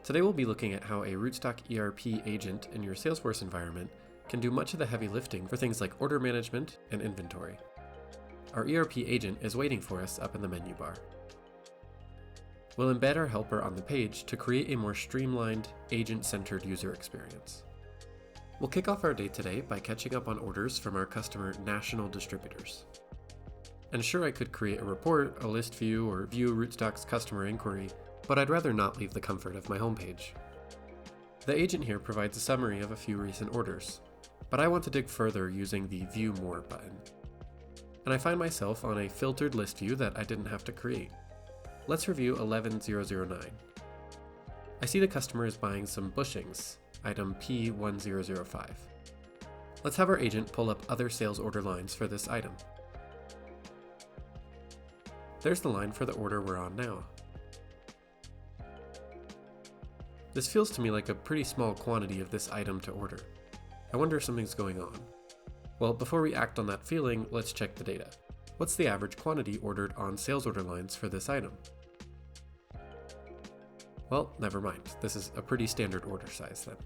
Today we'll be looking at how a Rootstock ERP agent in your Salesforce environment can do much of the heavy lifting for things like order management and inventory. Our ERP agent is waiting for us up in the menu bar. We'll embed our helper on the page to create a more streamlined, agent-centered user experience. We'll kick off our day today by catching up on orders from our customer national distributors. And sure, I could create a report, a list view, or view Rootstock's customer inquiry, but I'd rather not leave the comfort of my homepage. The agent here provides a summary of a few recent orders, but I want to dig further using the View More button. And I find myself on a filtered list view that I didn't have to create. Let's review 11009. I see the customer is buying some bushings, item P1005. Let's have our agent pull up other sales order lines for this item. There's the line for the order we're on now. This feels to me like a pretty small quantity of this item to order. I wonder if something's going on. Well, before we act on that feeling, let's check the data. What's the average quantity ordered on sales order lines for this item? Well, never mind. This is a pretty standard order size then.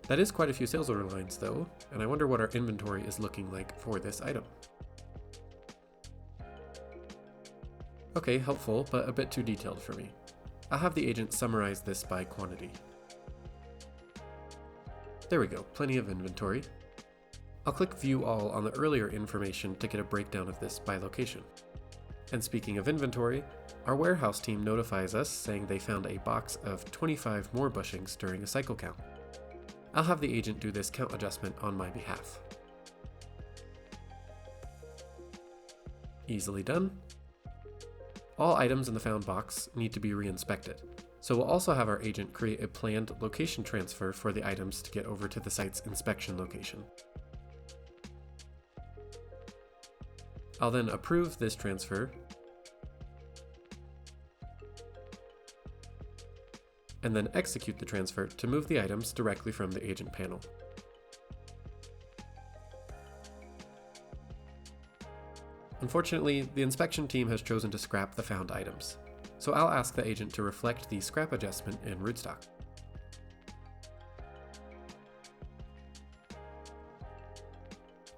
That is quite a few sales order lines though, and I wonder what our inventory is looking like for this item. Okay, helpful, but a bit too detailed for me. I'll have the agent summarize this by quantity. There we go, plenty of inventory. I'll click View All on the earlier information to get a breakdown of this by location. And speaking of inventory, our warehouse team notifies us saying they found a box of 25 more bushings during a cycle count. I'll have the agent do this count adjustment on my behalf. Easily done. All items in the found box need to be re-inspected, so we'll also have our agent create a planned location transfer for the items to get over to the site's inspection location. I'll then approve this transfer and then execute the transfer to move the items directly from the agent panel. Unfortunately, the inspection team has chosen to scrap the found items, so I'll ask the agent to reflect the scrap adjustment in Rootstock.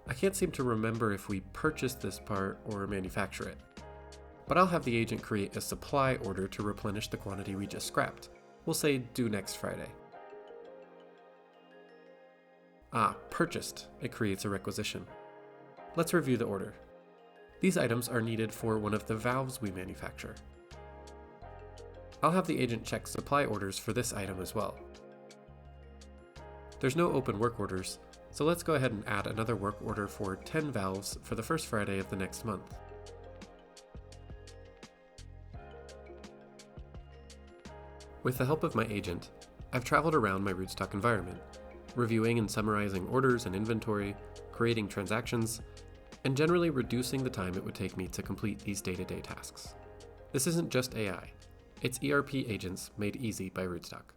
I can't seem to remember if we purchased this part or manufacture it, but I'll have the agent create a supply order to replenish the quantity we just scrapped. We'll say due next Friday. Purchased. It creates a requisition. Let's review the order. These items are needed for one of the valves we manufacture. I'll have the agent check supply orders for this item as well. There's no open work orders, so let's go ahead and add another work order for 10 valves for the first Friday of the next month. With the help of my agent, I've traveled around my Rootstock environment, reviewing and summarizing orders and inventory, creating transactions, and generally reducing the time it would take me to complete these day-to-day tasks. This isn't just AI, it's ERP agents made easy by Rootstock.